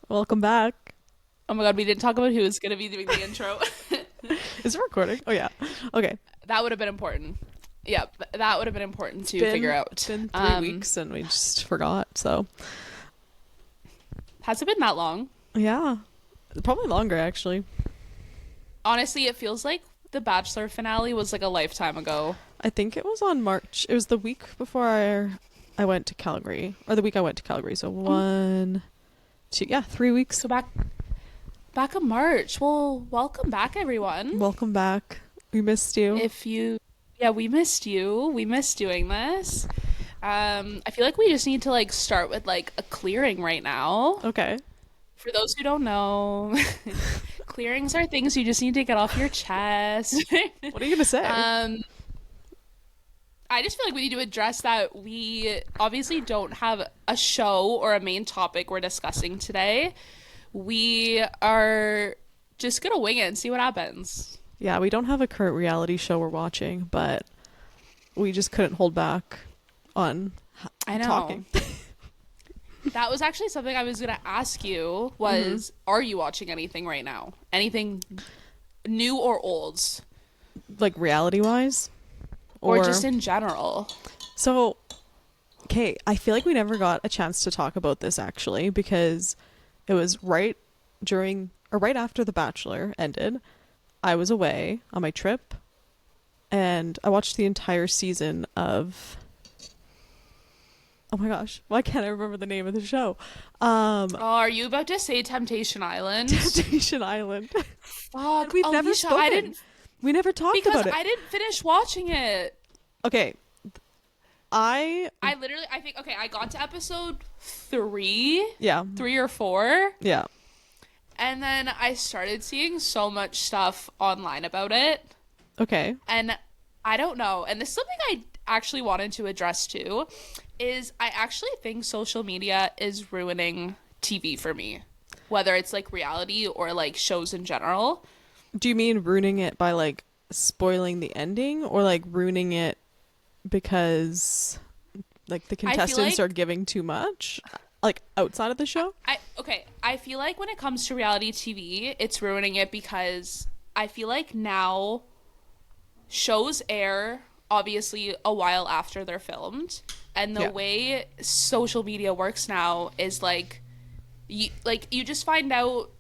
Welcome back. Oh my God, we didn't talk about who was going to be doing the intro. Is it recording? Oh yeah. Okay. That would have been important. Yeah, that would have been important to figure Been out. been 3 weeks and we just forgot. So Has it been that long? yeah, probably longer actually. Honestly, it feels like the Bachelor finale was like a lifetime ago. I think it was on March. It was the week before I went to Calgary, or the week I went to Calgary. So Um, 1, 2, yeah, 3 weeks. so back in March. Well, welcome back, everyone. Welcome back. We missed you. If you, yeah, we missed you. We missed doing this. I feel like we just need to like start with like a clearing right now. Okay. For those who don't know, clearings are things you just need to get off your chest. What are you gonna say? Um, I just feel like we need to address that we obviously don't have a show or a main topic we're discussing today. We are just gonna wing it and see what happens. Yeah, we don't have a current reality show we're watching, but we just couldn't hold back on I know. talking. That was actually something I was gonna ask you was, are you watching anything right now? Anything new or old? Like reality wise, Or or just in general? so. Okay, I feel like we never got a chance to talk about this actually because it was right during or right after The Bachelor ended. I was away on my trip and I watched the entire season of, oh my gosh, why can't I remember the name of the show? Oh, are you about to say Temptation Island? Temptation Island. And Fuck, we've never Alicia, I spoken. didn't We never talked because about it. I didn't finish watching it. Okay, I I literally, I think, okay, I got to episode three, yeah, 3 or 4, yeah. and then I started seeing so much stuff online about it, Okay. and I don't know. And this is something I actually wanted to address too, is I actually think social media is ruining TV for me, whether it's like reality or like shows in general. Do you mean ruining it by like spoiling the ending or like ruining it because like the I feel contestants are like giving too much like outside of the show? I feel like when it comes to reality TV, it's ruining it because I feel like now shows air obviously a while after they're filmed, and the Yeah. way social media works now is like you just find out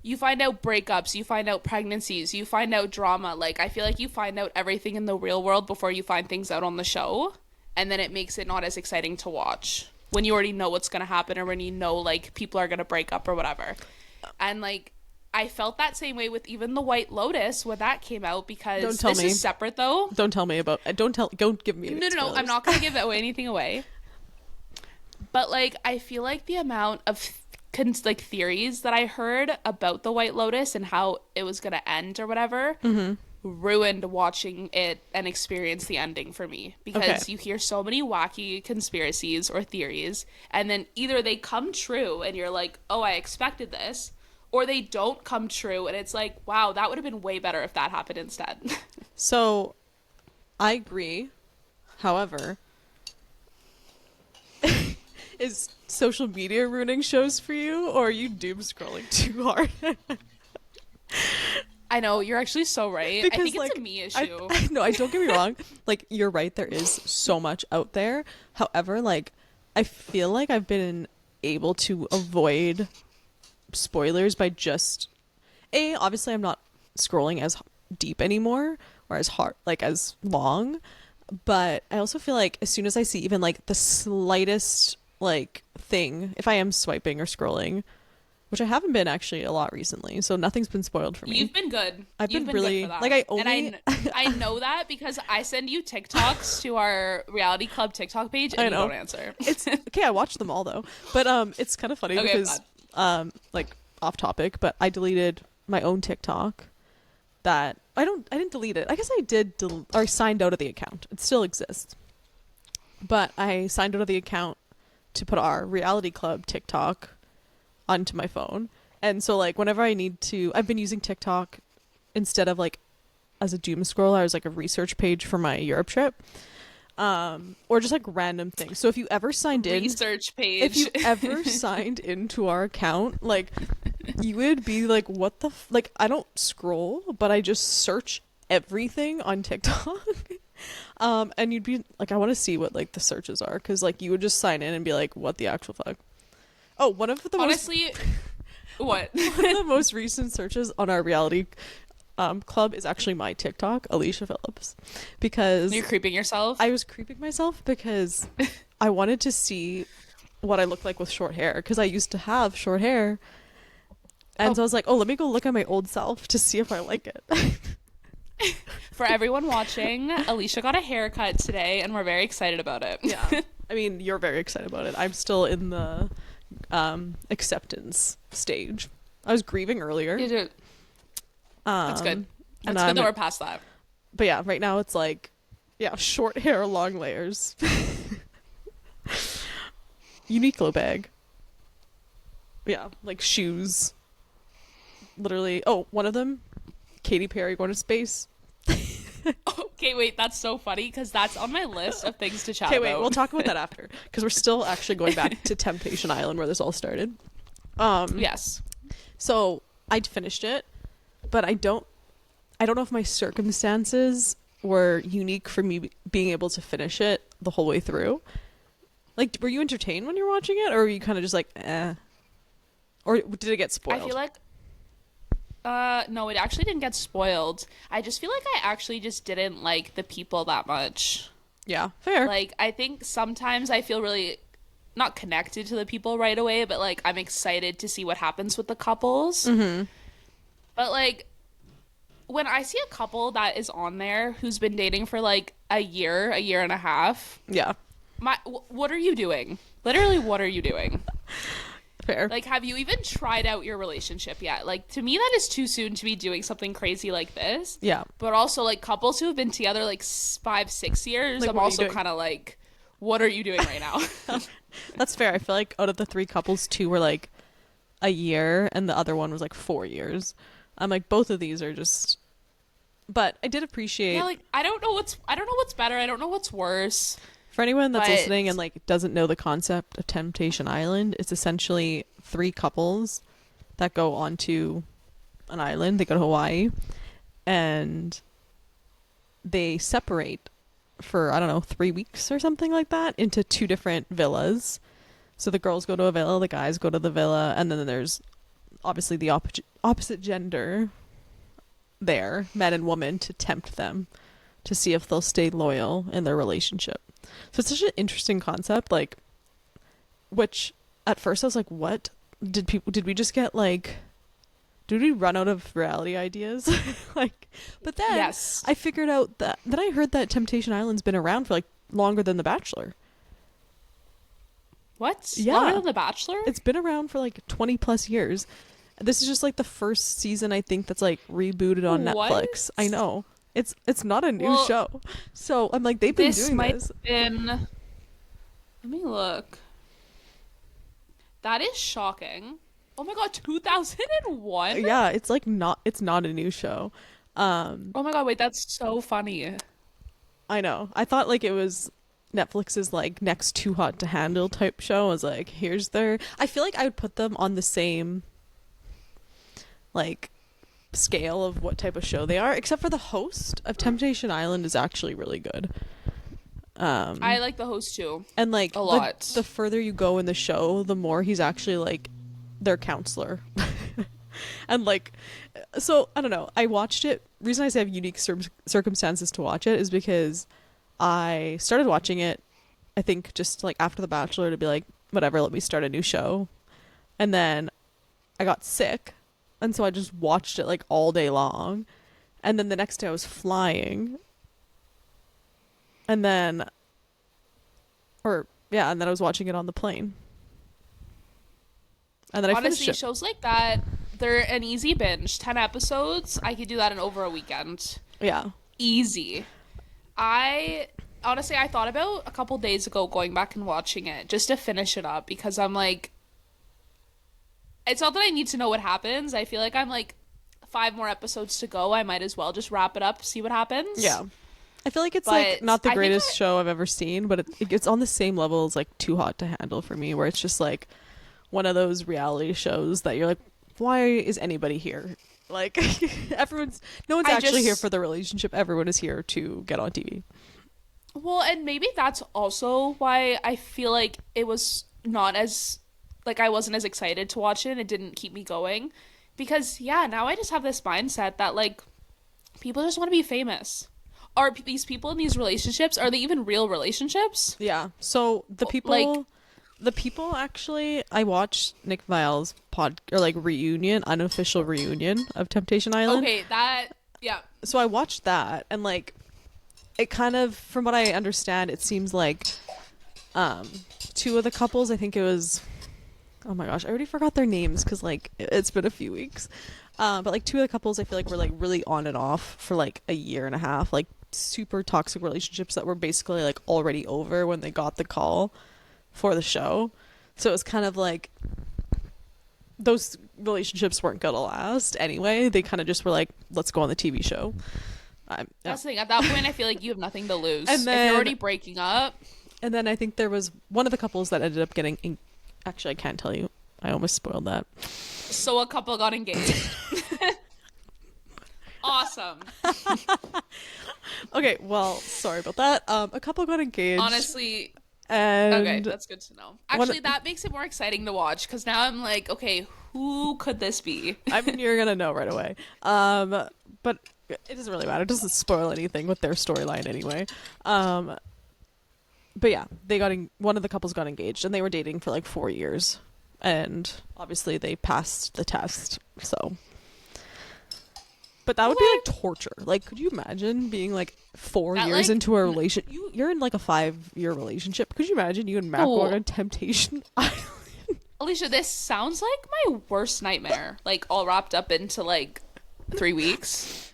breakups, you find out pregnancies, you find out drama. Like I feel like you find out everything in the real world before you find things out on the show, and then it makes it not as exciting to watch when you already know what's going to happen or when you know like people are going to break up or whatever. And like I felt that same way with even The White Lotus when that came out, Don't because tell this me. is separate though. Don't tell me about don't give me No, no, no, I'm spoilers. not going to give anything away. But like I feel like the amount of like theories that I heard about The White Lotus and how it was going to end or whatever ruined watching it and experience the ending for me, Okay. because you hear so many wacky conspiracies or theories, and then either they come true and you're like, oh, I expected this, or they don't come true and it's like, wow, that would have been way better if that happened instead. So, I agree. However, is social media ruining shows for you or are you doom scrolling too hard? I know, you're actually so right. I Because think it's like a me I, issue. I no, I don't get me wrong. Like you're right, there is so much out there. However, like I feel like I've been able to avoid spoilers by just obviously I'm not scrolling as deep anymore or as hard like as long, but I also feel like as soon as I see even like the slightest like thing, if I am swiping or scrolling, which I haven't been actually a lot recently, so nothing's been spoiled for me. You've been good. I've You've been been good really for that. like I And only I know that because I send you TikToks to our reality club TikTok page I and you know. don't answer. It's okay, I watched them all though. But it's kind of funny Okay, I'm because like off topic, but I deleted my own TikTok that I didn't delete it. I guess I did or I signed out of the account. It still exists. But I signed out of the account to put our reality club TikTok onto my phone. And so like whenever I need to, I've been using TikTok instead of like as a doom scroller, as like a research page for my Europe trip. or just like random things. So if you ever signed in, Research page. if you ever signed into our account, like you would be like, what the like I don't scroll, but I just search everything on TikTok. And you'd be like, I want to see what like the searches are, because like you would just sign in and be like, what the actual fuck. Oh, one of the honestly, what? one of the most recent searches on our reality club is actually my TikTok, Alicia Phillips, because You're creeping yourself. I was creeping myself because I wanted to see what I look like with short hair, because I used to have short hair, and so I was like, oh, let me go look at my old self to see if I like it. For everyone watching, Alicia got a haircut today, and we're very excited about it. Yeah, I mean, you're very excited about it. I'm still in the acceptance stage. I was grieving earlier. You do. That's good. That's good that we're past that. But yeah, right now it's like, yeah, short hair, long layers. Uniqlo bag. Yeah, like shoes. Literally. Oh, one of them, Katy Perry going to space. Okay, wait, that's so funny because that's on my list of things to chat Okay, about. wait, we'll talk about that after, because we're still actually going back to Temptation Island where this all started. Yes. So I'd finished it, but I don't know if my circumstances were unique for me being able to finish it the whole way through. Like, were you entertained when you were watching it, or were you kind of just like, eh? Or did it get spoiled? I feel like no, it actually didn't get spoiled. I just feel like I actually just didn't like the people that much. Yeah, fair. Like, I think sometimes I feel really not connected to the people right away, but like I'm excited to see what happens with the couples. Mm-hmm. But like when I see a couple that is on there who's been dating for like a year and a half, Yeah, what are you doing? Literally, what are you doing? fair. Like, have you even tried out your relationship yet? Like, to me, that is too soon to be doing something crazy like this. Yeah. But also, like, couples who have been together, like, 5-6 years, Like, I'm what are you also doing? kind of like, what are you doing right now? That's fair. I feel like out of the 3 couples, 2 were like a year, and the other one was like 4 years. I'm like, both of these are just. But I did appreciate. Yeah, like, I don't know what's better. I don't know what's worse. For anyone that's But- listening and like doesn't know the concept of Temptation Island, it's essentially 3 couples that go onto an island. They go to Hawaii, and they separate for, I don't know, 3 weeks or something like that into 2 different villas. So the girls go to a villa, the guys go to the villa, and then there's obviously the opposite gender there, men and women, to tempt them to see if they'll stay loyal in their relationship. So it's such an interesting concept, like, which at first I was like, what? Did we just get like, did we run out of reality ideas? Like, but then Yes. I figured out that, then I heard that Temptation Island's been around for like longer than The Bachelor. What? Yeah. Longer than The Bachelor? It's been around for like 20 plus years. This is just like the first season, I think, that's like rebooted on What? Netflix. I know. It's not a new Well, show. So I'm like, they've been This doing might this. have been. Let me look. That is shocking. Oh my god, 2001? Yeah, it's like it's not a new show. Oh my god, wait, that's so funny. I know. I thought like it was Netflix's like next Too Hot to Handle type show. I was like, here's their. I feel like I would put them on the same like scale of what type of show they are, except for the host of Temptation Island is actually really good. I like the host too. And like a lot. The further you go in the show, the more he's actually like their counselor. And like, so I don't know. I watched it. Reason I say I have unique circumstances to watch it is because I started watching it, I think just like after The Bachelor, to be like, whatever, let me start a new show. And then I got sick, and so I just watched it like all day long. And then the next day I was flying. And then and then I was watching it on the plane. And then I Honestly, finished it. shows like that, they're an easy binge. 10 episodes, I could do that in over a weekend. Yeah. Easy. I thought about a couple days ago going back and watching it just to finish it up, because I'm like, it's not that I need to know what happens. I feel like I'm like 5 more episodes to go. I might as well just wrap it up, see what happens. Yeah. I feel like it's But like not the I think greatest show I've ever seen, but it's on the same level as like Too Hot to Handle for me, where it's just like one of those reality shows that you're like, why is anybody here? Like no one's actually here for the relationship. Everyone is here to get on TV. Well, and maybe that's also why I feel like it was not as, like, I wasn't as excited to watch it. It didn't keep me going. Because, yeah, now I just have this mindset that, like, people just want to be famous. Are these people in these relationships, are they even real relationships? Yeah. So the people actually, I watched Nick Viall's unofficial reunion of Temptation Island. Okay, yeah. So I watched that, and like, it kind of, from what I understand, it seems like two of the couples, I think it was, oh my gosh, I already forgot their names because like it's been a few weeks. But like two of the couples I feel like were like really on and off for like a year and a half, like super toxic relationships that were basically like already over when they got the call for the show. So it was kind of like those relationships weren't gonna last anyway. They kind of just were like, let's go on the TV show. That's the thing. At that point, I feel like you have nothing to lose. And then, if you're already breaking up. And then I think there was one of the couples that ended up getting... Actually, I can't tell you. I almost spoiled that. So a couple got engaged. Awesome. Okay, well, sorry about that. A couple got engaged. Honestly... And okay, that's good to know. Actually, that makes it more exciting to watch because now I'm like, okay, who could this be? I mean, you're gonna know right away. But it doesn't really matter. It doesn't spoil anything with their storyline anyway. But yeah, one of the couples got engaged, and they were dating for like 4 years, and obviously they passed the test. So, but that would be like torture. Like, could you imagine being like 4 years into a relationship? You're in like a 5-year relationship. Could you imagine you and Matt going on Temptation Island? Alicia, this sounds like my worst nightmare. Like all wrapped up into like 3 weeks.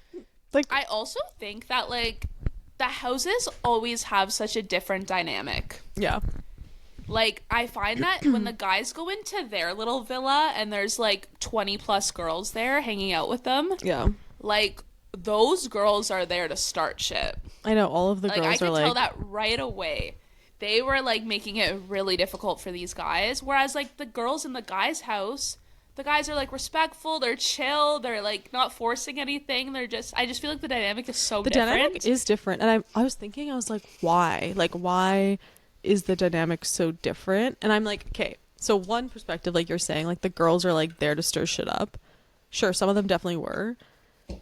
Like, I also think that like the houses always have such a different dynamic. Yeah. Like, I find that when the guys go into their little villa and there's like 20 plus girls there hanging out with them. Yeah. Like, those girls are there to start shit. I know, all of the girls are like... I can tell that right away. They were like making it really difficult for these guys. Whereas like the girls in the guys' house... The guys are like respectful, they're chill, they're like not forcing anything. I just feel like the dynamic is so different. The dynamic is different. And I was thinking, I was like, why? Like, why is the dynamic so different? And I'm like, okay, so one perspective, like you're saying, like the girls are like there to stir shit up. Sure, some of them definitely were.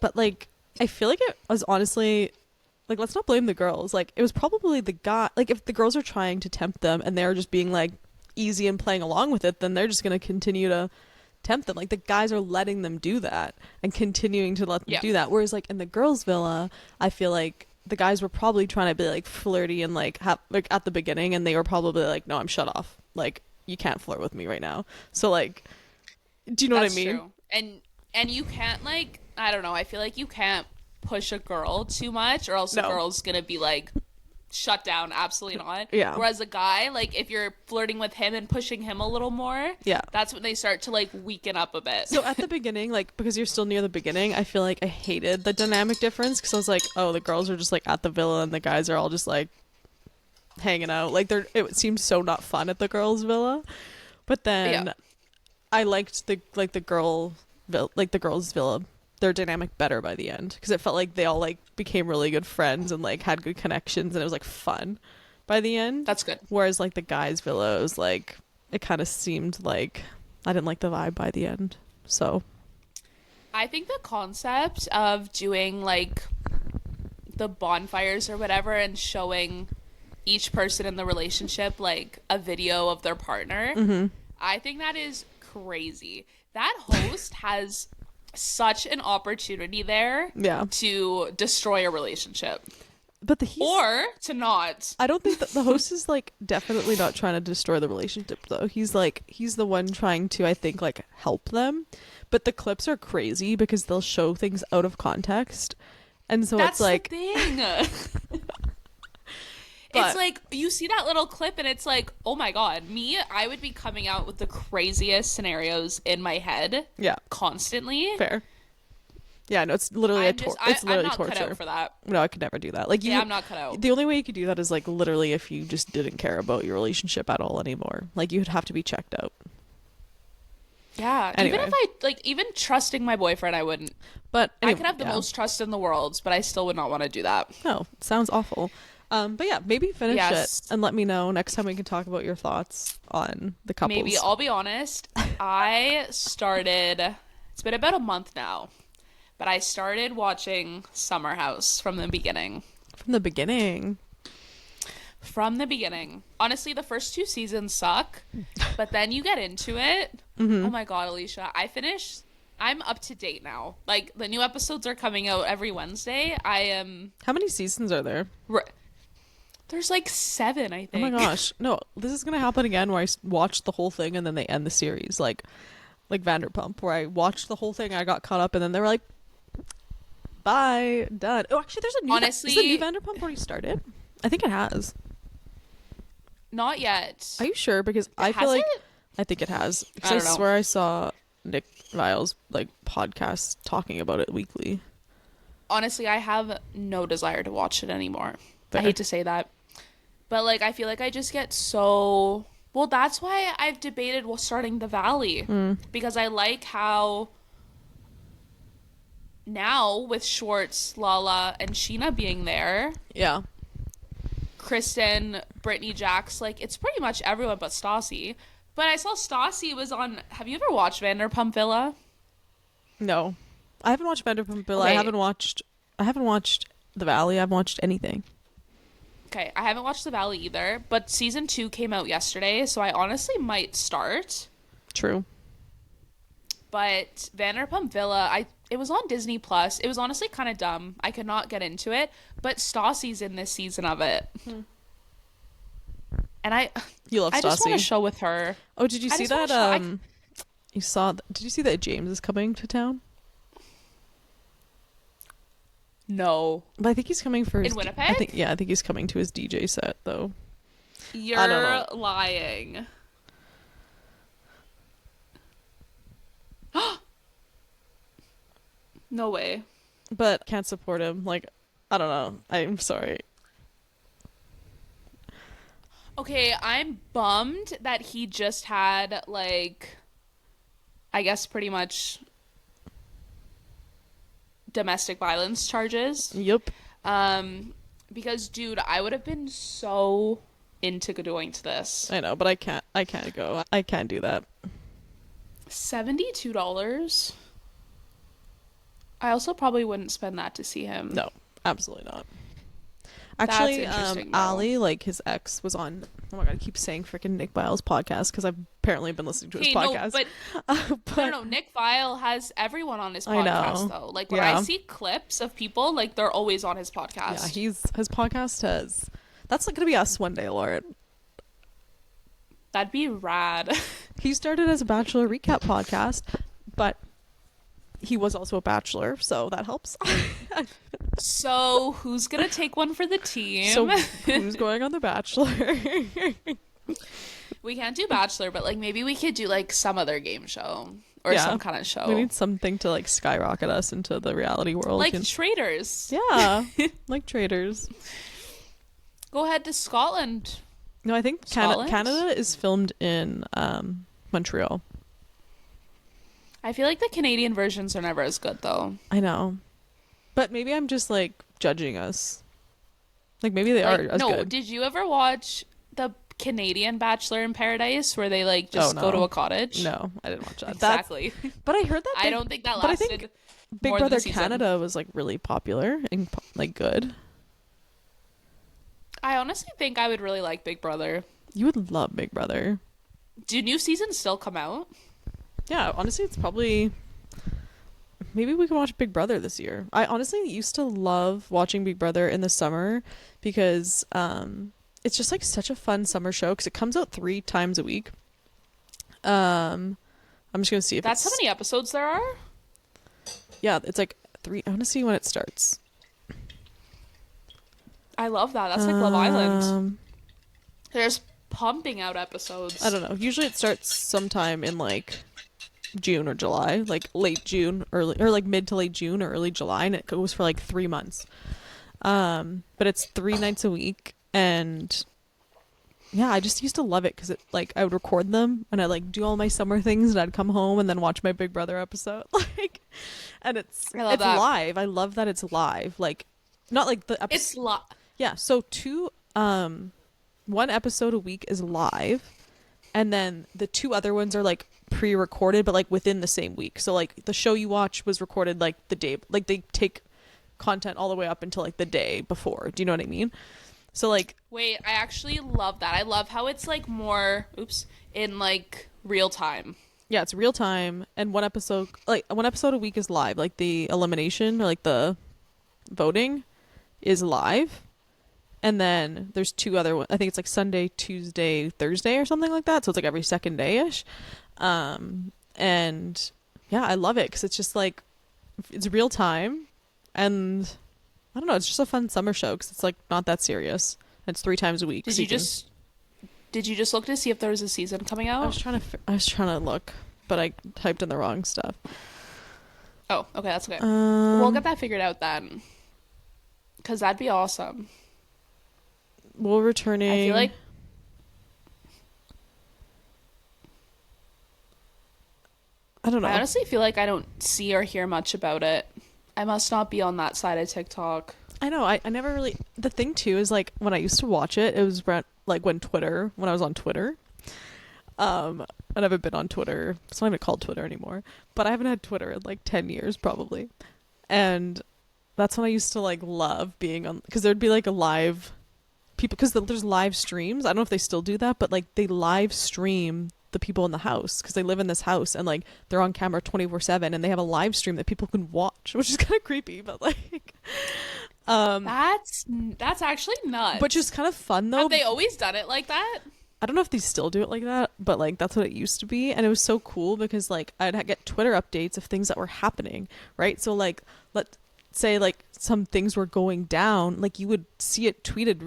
But like, I feel like it was honestly, like, let's not blame the girls. Like, it was probably the guy, like if the girls are trying to tempt them and they're just being like easy and playing along with it, then they're just going to continue to tempt them. Like, the guys are letting them do that and continuing to let them do that. Whereas like in the girls' villa, I feel like the guys were probably trying to be like flirty and like like at the beginning, and they were probably like, no, I'm shut off. Like, you can't flirt with me right now. So like, do you know what I mean? True. And you can't, like, I don't know, I feel like you can't push a girl too much or else the girl's gonna be like, shut down, absolutely not. Yeah. Whereas a guy, like, if you're flirting with him and pushing him a little more, that's when they start to like weaken up a bit. So at the beginning, like, because you're still near the beginning, I feel like I hated the dynamic difference because I was like, oh, the girls are just like at the villa and the guys are all just like hanging out. Like, it seemed so not fun at the girls' villa. But then I liked the girls' villa, their dynamic better by the end, because it felt like they all like became really good friends and like had good connections, and it was like fun by the end. That's good. Whereas like the guys' villa was like, it kind of seemed like I didn't like the vibe by the end. So I think the concept of doing like the bonfires or whatever and showing each person in the relationship like a video of their partner, I think that is crazy. That host has such an opportunity there to destroy a relationship. But or to not. I don't think that the host is like definitely not trying to destroy the relationship though. He's the one trying to, I think, like help them. But the clips are crazy because they'll show things out of context. And so that's it's like the thing. It's like, you see that little clip and it's like, oh my god, I would be coming out with the craziest scenarios in my head. Yeah. Constantly. Fair. Yeah, no, it's literally it's I'm literally not cut torture. out for that. No, I could never do that. Like Yeah, I'm not cut out. the only way you could do that is like literally if you just didn't care about your relationship at all anymore. Like you'd have to be checked out. Yeah, Anyway. even if I like, even trusting my boyfriend, I wouldn't. But I anyway, could have the most trust in the world, but I still would not want to do that. No, it sounds awful. But yeah, maybe finish Yes. it and let me know next time we can talk about your thoughts on the couples. Maybe I'll be honest. I started. It's been about a month now, but I started watching Summer House from the beginning. From the beginning. From the beginning. Honestly, the first 2 seasons suck, but then you get into it. Mm-hmm. Oh my god, Alicia, I'm up to date now. Like the new episodes are coming out every Wednesday. I am. How many seasons are there? There's like 7, I think. Oh my gosh. No, this is going to happen again where I watch the whole thing and then they end the series. Like Vanderpump, where I watched the whole thing, I got caught up, and then they were like, bye, done. Oh, actually, there's a new... Honestly... Is the new Vanderpump already started? I think it has. Not yet. Are you sure? Because I feel like... I think it has. Because I swear I saw Nick Vile's like podcast talking about it weekly. Honestly, I have no desire to watch it anymore. Fair. I hate to say that. But like, I feel like I just get so... Well, that's why I've debated starting The Valley. Because I like how now with Schwartz, Lala, and Sheena being there... Yeah. Kristen, Brittany, Jax, like, it's pretty much everyone but Stassi. But I saw Stassi was on... Have you ever watched Vanderpump Villa? No. I haven't watched Vanderpump Villa. Okay. I haven't watched The Valley. I haven't watched anything. Okay, I haven't watched The Valley either, but season 2 came out yesterday, so I honestly might start. True. But Vanderpump Villa, it was on Disney Plus. It was honestly kind of dumb. I could not get into it, but Stassi's in this season of it. And You love Stassi. I just want a show with her. Oh, did you see that? Did you see that James is coming to town? No. But I think he's coming for his... In Winnipeg? I think he's coming to his DJ set, though. You're lying. No way. But can't support him. Like, I don't know. I'm sorry. Okay, I'm bummed that he just had, like, I guess pretty much domestic violence charges. Yep. Because, dude, I would have been so into going to this. I know, but I can't go. I can't do that. $72? I also probably wouldn't spend that to see him. No, absolutely not. Actually, That's interesting, though. Ali, like his ex, was on. Oh my god, I keep saying freaking Nick Vile's podcast because I've apparently been listening to his podcast. No, but no, Nick Vile has everyone on his podcast though. Like when I see clips of people, like they're always on his podcast. Yeah, his podcast has. That's like gonna be us one day, Lauren. That'd be rad. He started as a Bachelor recap podcast, but he was also a Bachelor, so that helps. So who's gonna take one for the team? So who's going on The Bachelor? We can't do Bachelor, but like maybe we could do like some other game show or some kind of show. We need something to like skyrocket us into the reality world. Like Traders. Yeah, like Traders. Go ahead to Scotland. No, I think Canada is filmed in Montreal. I feel like the Canadian versions are never as good though. I know. But maybe I'm just like judging us. Like maybe they are as good. No, did you ever watch the Canadian Bachelor in Paradise where they like just go to a cottage? No, I didn't watch that. Exactly. But I heard that I don't think that lasted. But I think Big Brother Canada was like really popular and like good. I honestly think I would really like Big Brother. You would love Big Brother. Do new seasons still come out? Yeah, honestly, it's probably... Maybe we can watch Big Brother this year. I honestly used to love watching Big Brother in the summer because it's just like such a fun summer show because it comes out 3 times a week. I'm just going to see if That's how many episodes there are? Yeah, it's like 3. I want to see when it starts. I love that. That's like Love Island. There's pumping out episodes. I don't know. Usually it starts sometime in like June or July, like late June, early or like mid to late June or early July, and it goes for like 3 months. But it's 3 nights a week, and yeah, I just used to love it because it like I would record them and I like do all my summer things, and I'd come home and then watch my Big Brother episode, like, and it's I love that. live. I love that it's live, like not like the episode. It's lot. Yeah, so one episode a week is live, and then the two other ones are like pre-recorded, but like within the same week. So like the show you watch was recorded like the day, like they take content all the way up until like the day before. Do you know what I mean? So like, Wait, I actually love that. I love how it's like more, in like real time. yeah, it's real time, and one episode a week is live. Like the elimination or like the voting is live. And then there's two other ones. I think it's like Sunday, Tuesday, Thursday or something like that. So it's like every second day-ish. And yeah, I love it because it's just like, it's real time. And I don't know, it's just a fun summer show because it's like not that serious. It's 3 times a week. Did you just look to see if there was a season coming out? I was trying to look, but I typed in the wrong stuff. Oh, okay, that's okay. We'll get that figured out then. Because that'd be awesome. We'll returning. I feel like I don't know. I honestly feel like I don't see or hear much about it. I must not be on that side of TikTok. I know. I never really. The thing too is like when I used to watch it, it was like when I was on Twitter. I haven't been on Twitter. It's not even called Twitter anymore. But I haven't had Twitter in like 10 years probably, and that's when I used to like love being on, because there'd be like a live people, because there's live streams. I don't know if they still do that, but like they live stream the people in the house because they live in this house, and like they're on camera 24/7, and they have a live stream that people can watch, which is kind of creepy, but like That's actually nuts. but just kind of fun though. Have they always done it like that? I don't know if they still do it like that, but like that's what it used to be, and it was so cool because like I'd get Twitter updates of things that were happening, right? So like let's say like some things were going down, like you would see it tweeted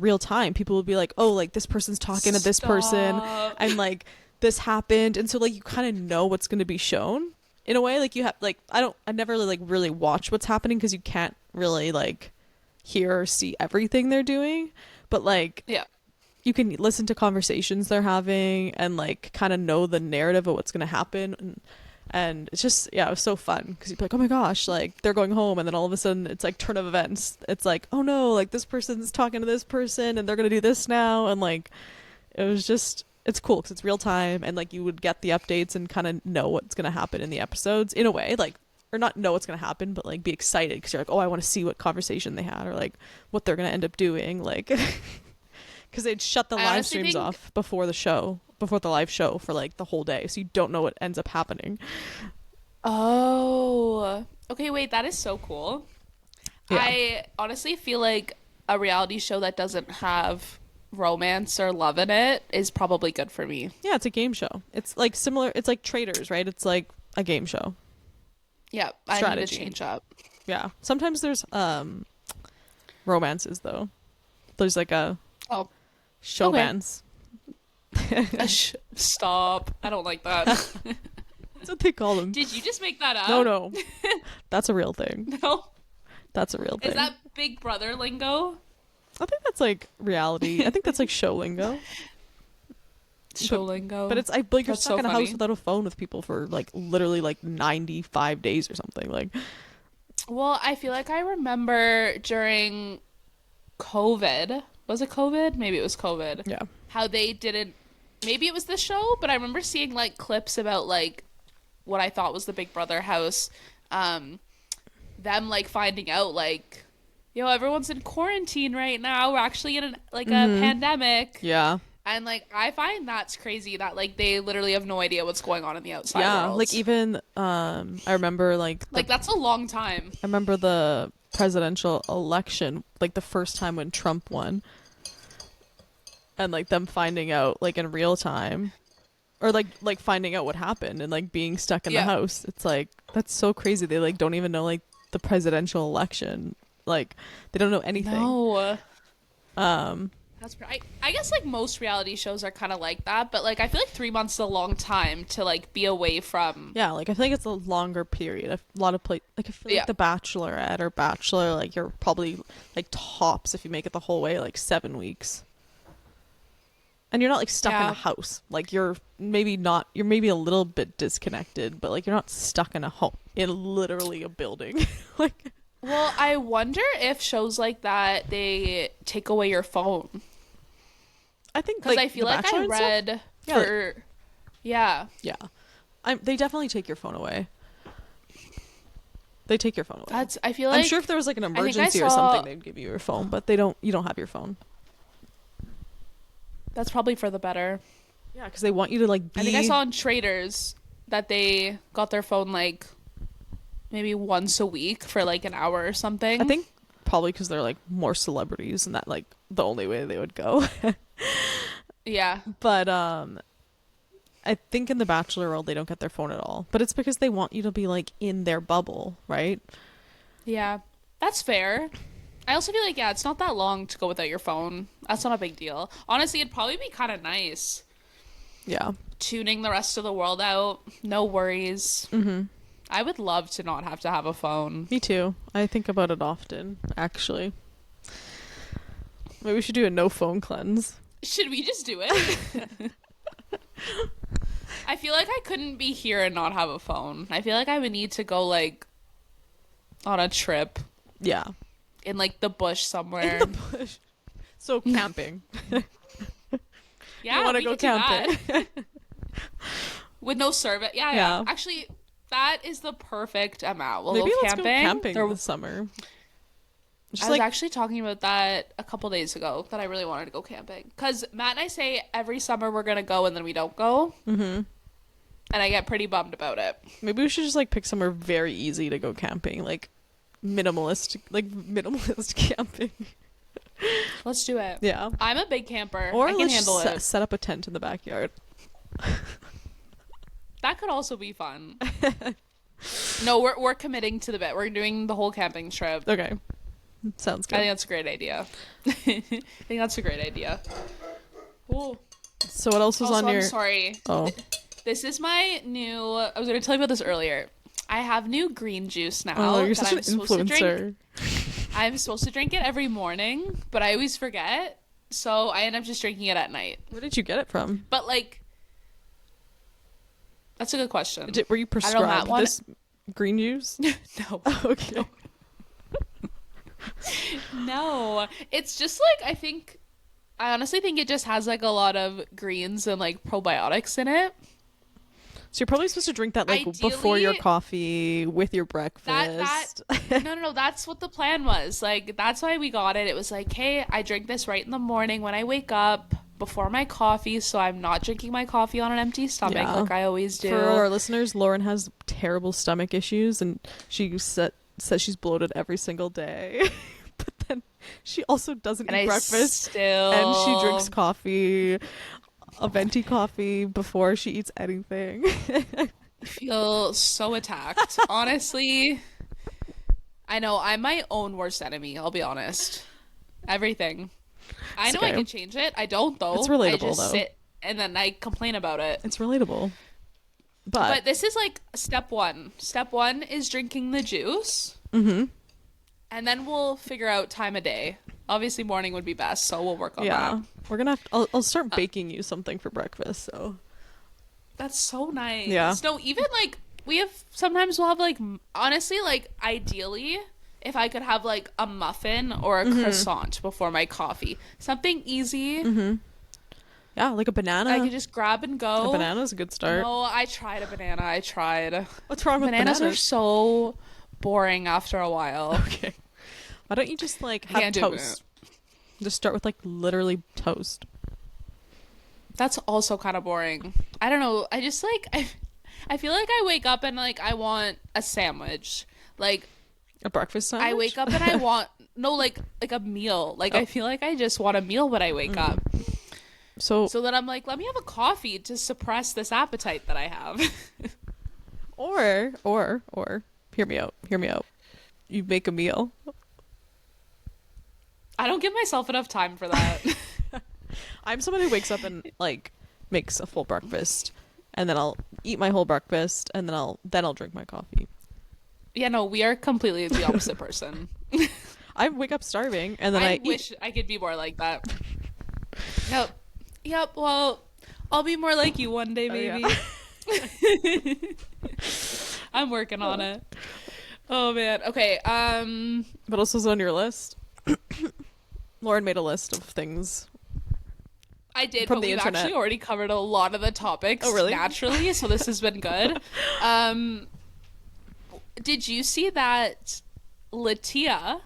real time. People would be like, oh, like this person's talking to this person, and like this happened, and so like you kind of know what's going to be shown in a way. Like you have like I never really like really watch what's happening because you can't really like hear or see everything they're doing, but like Yeah. you can listen to conversations they're having and like kind of know the narrative of what's going to happen, and it's just, yeah, it was so fun because you'd be like, oh my gosh, like they're going home, and then all of a sudden it's like turn of events, it's like, oh no, like this person's talking to this person and they're going to do this now, and like it was just, it's cool because it's real time, and like you would get the updates and kind of know what's going to happen in the episodes in a way, like, or not know what's going to happen, but like be excited because you're like, oh, I want to see what conversation they had or like what they're going to end up doing, like because they'd shut the live streams off before the live show for like the whole day, so you don't know what ends up happening. Oh, okay, wait, that is so cool. Yeah. I honestly feel like a reality show that doesn't have romance or love in it is probably good for me. Yeah, it's a game show. It's like similar, it's like Traders, right? It's like a game show. Yeah, I need to change up. Yeah, sometimes there's romances though. There's like a showmance. Stop. I don't like that. That's what they call them. Did you just make that up? No. That's a real thing. No. That's a real thing. Is that Big Brother lingo? I think that's like reality. I think that's like show lingo. Show lingo. But it's like you're That's stuck so in a funny. house without a phone with people for like literally like 95 days or something. Like, Well, I feel like I remember during COVID. Was it COVID? Maybe it was COVID. yeah. How they didn't. Maybe it was the show, but I remember seeing like clips about like what I thought was the Big Brother house. Them like finding out like, yo, everyone's in quarantine right now. We're actually in a pandemic. Yeah. And like I find that's crazy that like they literally have no idea what's going on in the outside Yeah. world. Like even I remember like that's a long time. I remember the presidential election, like the first time when Trump won, and like them finding out like in real time, or like finding out what happened and like being stuck in the house. It's like, that's so crazy. They like don't even know like the presidential election. Like they don't know anything. No. I guess like most reality shows are kind of like that, but like I feel like 3 months is a long time to like be away from. Yeah, like I think it's a longer period. A lot of like I feel Yeah. like the Bachelorette or Bachelor, like you're probably like tops if you make it the whole way, like 7 weeks. And you're not like stuck in Yeah. a house. Like you're maybe not. You're maybe a little bit disconnected, but like you're not stuck in a home in literally a building. Like Well, I wonder if shows like that they take away your phone, I think because like I feel The like Bachelor I and stuff? read Yeah, like- for yeah. yeah. They definitely take your phone away. They take your phone away. That's I feel I'm like sure if there was like an think I emergency or saw- something, they'd give you your phone, but they don't. You don't have your phone. that's probably for the better. Yeah, because they want you to like be. I think I saw in Traders that they got their phone like maybe once a week for like an hour or something. I think probably because they're like more celebrities, and that like the only way they would go. Yeah. But I think in the Bachelor world they don't get their phone at all. But it's because they want you to be like in their bubble, right? Yeah. That's fair. I also feel like, yeah, it's not that long to go without your phone. That's not a big deal. Honestly, it'd probably be kind of nice Yeah. tuning the rest of the world out. No worries. Mm-hmm. I would love to not have to have a phone. Me too. I think about it often, actually. Maybe we should do a no phone cleanse. Should we just do it? I feel like I couldn't be here and not have a phone. I feel like I would need to go, like, on a trip Yeah. in, like, the bush somewhere. In the bush. So camping. Yeah, you want to we go could do camping? that. With no service. Yeah. Yeah. Actually, that is the perfect amount. We'll Maybe go let's camping. go camping There- this summer. Just I was like actually talking about that a couple days ago, that I really wanted to go camping. Because Matt and I say every summer we're going to go and then we don't go. mm-hmm. And I get pretty bummed about it. Maybe we should just like pick somewhere very easy to go camping, like minimalist camping. Let's do it. Yeah. I'm a big camper. Or I can let's handle just it. set up a tent in the backyard. That could also be fun. No, we're committing to the bit. We're doing the whole camping trip. Okay. Sounds I good. think that's a great idea. I think that's a great idea. Ooh. So what else was Also, on your I'm sorry. Oh. This is my new. I was going to tell you about this earlier. I have new green juice now. Oh, you're that such an I'm supposed to drink. influencer. I'm supposed to drink it every morning, but I always forget. So I end up just drinking it at night. Where did you get it from? But like, that's a good question. Were you I don't know, Matt, prescribed one- this green juice? No. Okay. No. It's just like, I honestly think it just has like a lot of greens and like probiotics in it. So you're probably supposed to drink that like before your Ideally- coffee, with your breakfast. No, that's what the plan was. Like, that's why we got it. It was like, hey, I drink this right in the morning when I wake up before my coffee, so I'm not drinking my coffee on an empty stomach Yeah. like I always do. For our listeners, Lauren has terrible stomach issues, and she says she's bloated every single day. But then she also doesn't and eat I breakfast, still and she drinks coffee, a venti coffee, before she eats anything. feel so attacked. Honestly, I know I'm my own worst enemy, I'll be honest. Everything. I It's know I okay. can change it. I don't though. It's relatable, I just though. sit and then I complain about it. It's relatable. But this is like step one. Step one is drinking the juice. Mm-hmm. And then we'll figure out time of day. Obviously, morning would be best, so we'll work on Yeah, that. we're gonna have I'll start baking you something for breakfast. So That's so nice. Yeah. No, even like sometimes we'll have like honestly, like ideally, if I could have like a muffin or a croissant before my coffee, something easy. yeah, like a banana. I could just grab and go. A banana's a good start. No, I tried a banana. I tried. What's wrong with Bananas bananas? are so boring after a while. Okay. Why don't you just like I have can't do toast? Just start with like literally toast. That's also kind of boring. I don't know. I just like I feel like I wake up and like I want a sandwich. Like A breakfast sandwich? I wake up and I want like a meal. Like I feel like I just want a meal when I wake up. So So then I'm like, let me have a coffee to suppress this appetite that I have. or hear me out. You make a meal. I don't give myself enough time for that. I'm someone who wakes up and like makes a full breakfast, and then I'll eat my whole breakfast, and then I'll drink my coffee. Yeah, no, we are completely the opposite person. I wake up starving, and then I I wish I could be more like that. Yep. Yep. Well, I'll be more like you one day, maybe. Yeah. I'm working on it. Oh man. Okay. What else was on your list? Lauren made a list of things. I did, from but the we've internet. actually already covered a lot of the topics. Oh, really? Naturally, so this has been good. Did you see that Latia,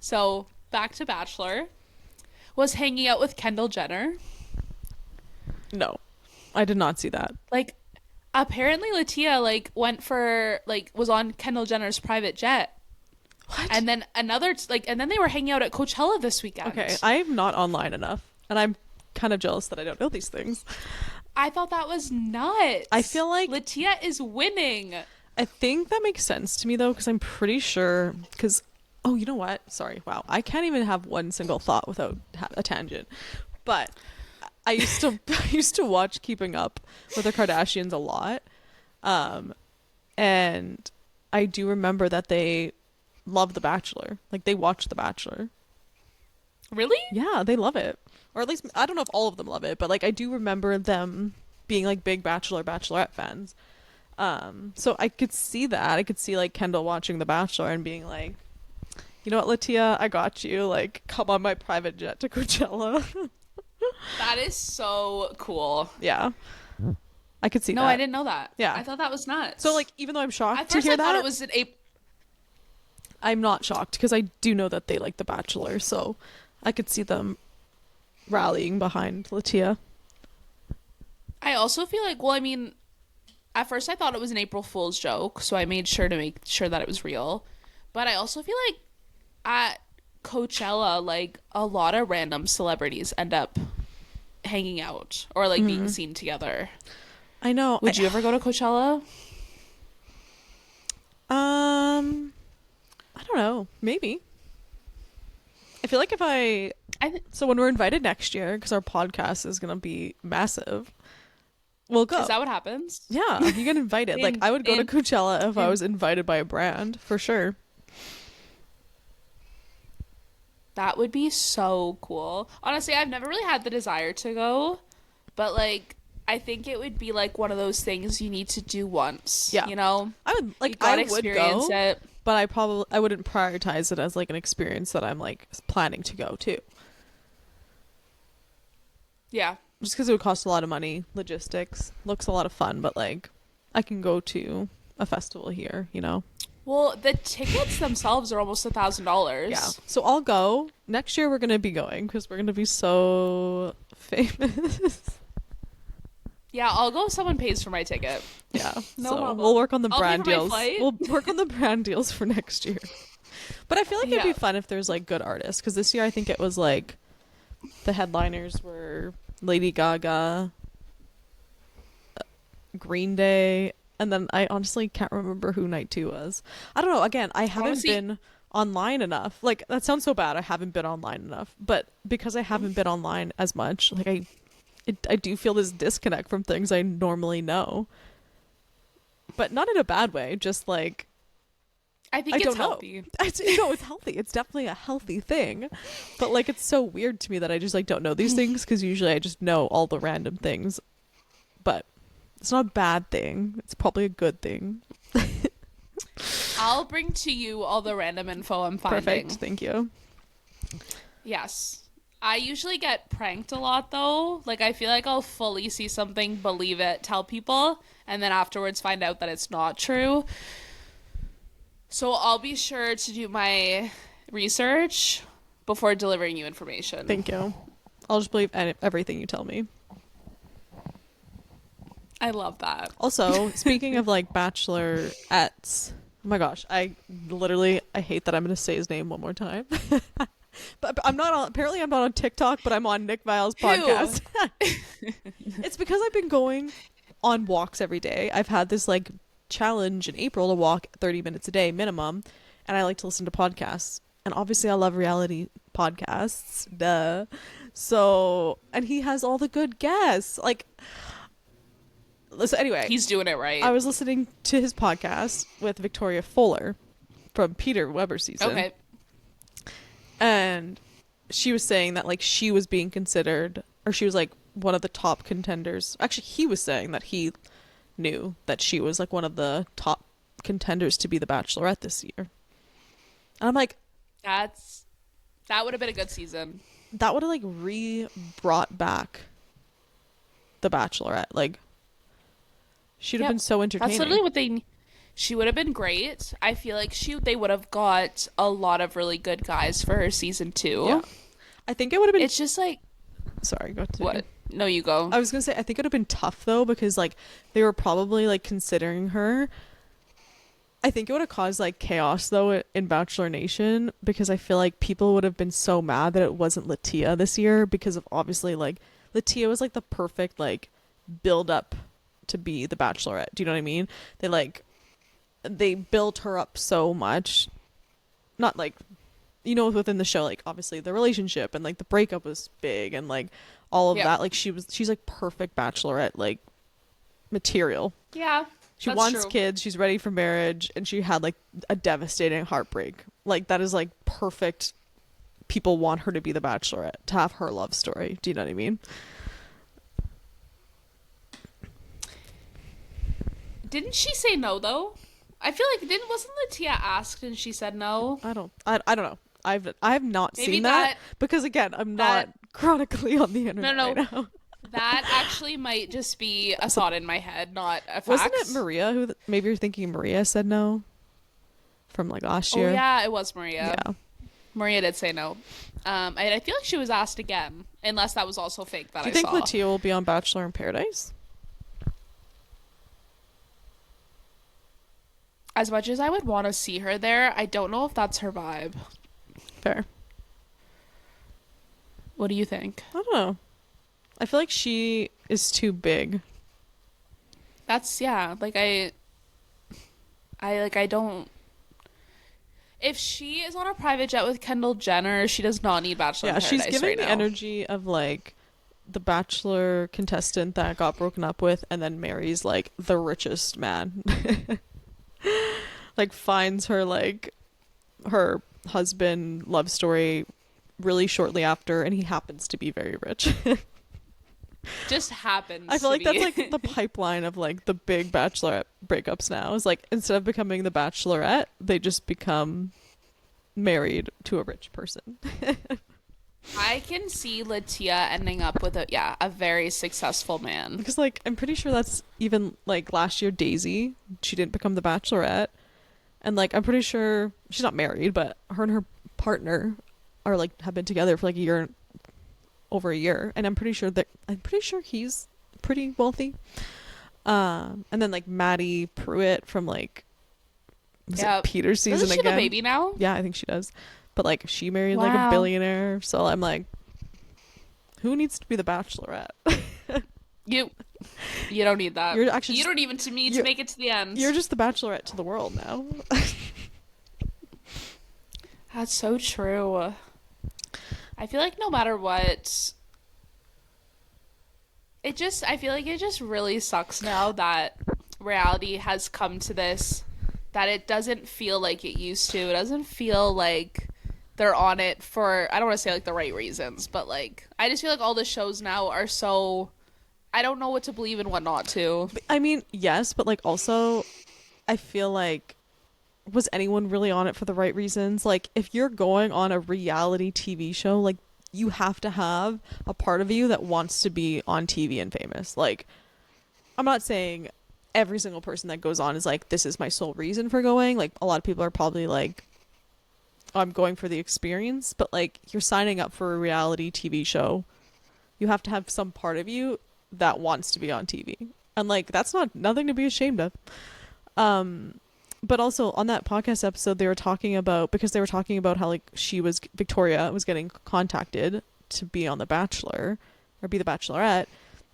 so back to Bachelor, was hanging out with Kendall Jenner? No, I did not see that. Like, apparently Latia was on Kendall Jenner's private jet. What? And then and then they were hanging out at Coachella this weekend. Okay, I'm not online enough, and I'm kind of jealous that I don't know these things. I thought that was nuts. I feel like Latia is winning. I think that makes sense to me though, because I'm pretty sure. Because you know what? Sorry, wow, I can't even have one single thought without a tangent. But I used to watch Keeping Up with the Kardashians a lot, and I do remember that they love The Bachelor. Like they watch The Bachelor. Really? Yeah, they love it. Or at least I don't know if all of them love it, but like I do remember them being like big Bachelorette fans. So I could see that. I could see like Kendall watching The Bachelor and being like, you know what, Latia, I got you. Like, come on my private jet to Coachella. That is so cool. Yeah. I could see that. No, I didn't know that. Yeah. I thought that was nuts. So like, even though I'm shocked at to first hear I thought that, it was an April. I'm not shocked because I do know that they like The Bachelor. So I could see them rallying behind Latia. I also feel like, well, I mean, at first I thought it was an April Fool's joke, so I made sure to make sure that it was real. But I also feel like at Coachella, like a lot of random celebrities end up hanging out or like being seen together. I know. Would you ever go to Coachella? I don't know. Maybe. I feel like so when we're invited next year, because our podcast is gonna be massive, we'll go. Is that what happens? Yeah, you get invited. Like I would go to Coachella if I was invited by a brand, for sure. That would be so cool. Honestly, I've never really had the desire to go, but like I think it would be like one of those things you need to do once. Yeah. You know? I would like You gotta I would experience go, it. but I wouldn't prioritize it as like an experience that I'm like planning to go to. Yeah. Just because it would cost a lot of money, logistics, looks a lot of fun, but like I can go to a festival here, you know? Well, the tickets themselves are almost $1,000. Yeah. So I'll go. Next year we're going to be going because we're going to be so famous. Yeah, I'll go if someone pays for my ticket. Yeah. No so problem. we'll work on the I'll pay brand for my deals. flight. We'll work on the brand deals for next year. But I feel like it'd be Yeah. fun if there's like good artists, because this year I think it was like the headliners were Lady Gaga, Green Day, and then I honestly can't remember who night 2 was. I don't know. Again, I haven't been online enough. Like that sounds so bad. I haven't been online enough, but because I haven't been online as much, like I do feel this disconnect from things I normally know. But not in a bad way, just like I think I it's don't healthy. know. It's healthy. It's definitely a healthy thing. But like it's so weird to me that I just like don't know these things, because usually I just know all the random things. But it's not a bad thing. It's probably a good thing. I'll bring to you all the random info I'm finding. Perfect. Thank you. Yes. I usually get pranked a lot though. Like I feel like I'll fully see something, believe it, tell people, and then afterwards find out that it's not true. So I'll be sure to do my research before delivering you information. Thank you. I'll just believe everything you tell me. I love that. Also, speaking of like bachelorettes, oh my gosh, I hate that I'm going to say his name one more time. But I'm not on, apparently I'm not on TikTok, but I'm on Nick Vile's podcast. It's because I've been going on walks every day. I've had this like challenge in April to walk 30 minutes a day minimum, and I like to listen to podcasts. And obviously I love reality podcasts. Duh. So, and he has all the good guests. Like, so anyway, He's doing it right. I was listening to his podcast with Victoria Fuller from Peter Weber season. Okay. And she was saying that like she was being considered, or she was like one of the top contenders. Actually, he was saying that he knew that she was like one of the top contenders to be the Bachelorette this year. And I'm like, That would have been a good season. that would have like brought back the Bachelorette. Like, she'd have been so entertaining. That's literally what they. She would have been great. I feel like they would have got a lot of really good guys for her season 2. Yeah. I think it would have been. It's just like, Sorry, go to what? No, you go. I was gonna say I think it would have been tough though, because like they were probably like considering her. I think it would have caused like chaos though in Bachelor Nation, because I feel like people would have been so mad that it wasn't Latia this year, because of obviously like Latia was like the perfect like build up to be the Bachelorette. Do you know what I mean? They built her up so much, not like, you know, within the show, like obviously the relationship and like the breakup was big and like all of that. Like she's like perfect Bachelorette like material. Yeah. She wants kids, she's ready for marriage, and she had like a devastating heartbreak. Like that is like perfect. People want her to be the Bachelorette, to have her love story. Do you know what I mean? Didn't she say no though? I feel like wasn't Latia asked and she said no? I don't know. I have not Maybe seen that because again, I'm not chronically on the internet right now. That actually might just be a thought in my head, not a fact. Wasn't it Maria who maybe you're thinking Maria said no from like last year? Oh yeah, it was Maria. Yeah. Maria did say no. And I feel like she was asked again, unless that was also fake that I saw. Do you think Latia will be on Bachelor in Paradise? As much as I would want to see her there, I don't know if that's her vibe. Fair. What do you think? I don't know. I feel like she is too big. That's like I don't. If she is on a private jet with Kendall Jenner, she does not need Bachelor in Paradise she's giving right the now. energy of like the Bachelor contestant that got broken up with and then marries like the richest man. Like finds her like her husband love story really shortly after, and he happens to be very rich. Just happens. I feel like that's like the pipeline of like the big Bachelorette breakups now. Is like instead of becoming the Bachelorette, they just become married to a rich person. I can see Latia ending up with a very successful man. Because like I'm pretty sure that's even like last year Daisy, she didn't become the Bachelorette, and like I'm pretty sure she's not married, but her and her partner are like have been together for like over a year, and I'm pretty sure he's pretty wealthy. And then like Maddie Pruitt from like it Peter's season Doesn't she again. have a baby now? Yeah, I think she does. But like she married like a billionaire, so I'm like, who needs to be the Bachelorette? You don't need that. You're actually you don't even need to make it to the end. You're just the Bachelorette to the world now. That's so true. I feel like no matter what, I feel like it just really sucks now that reality has come to this, that it doesn't feel like it used to. It doesn't feel like they're on it for, I don't want to say like the right reasons, but like, I just feel like all the shows now are so, I don't know what to believe and what not to. I mean, yes, but like also, I feel like, was anyone really on it for the right reasons? Like, if you're going on a reality TV show, like, you have to have a part of you that wants to be on TV and famous. Like, I'm not saying every single person that goes on is like, this is my sole reason for going. Like, a lot of people are probably like, I'm going for the experience. But, like, you're signing up for a reality TV show. You have to have some part of you that wants to be on TV. And, like, that's nothing to be ashamed of. But also on that podcast episode, they were talking about how like Victoria was getting contacted to be on The Bachelor or be the Bachelorette.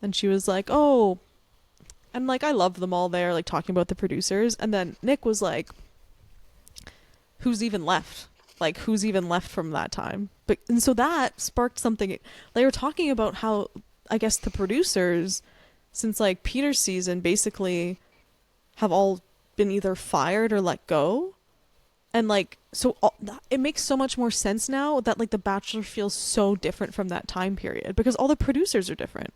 And she was like, oh, and like, I love them all there, like talking about the producers. And then Nick was like, who's even left? like who's even left from that time. But and so that sparked something. They were talking about how I guess the producers, since like Peter's season, basically have all been either fired or let go. And like so it makes so much more sense now that like The Bachelor feels so different from that time period because all the producers are different.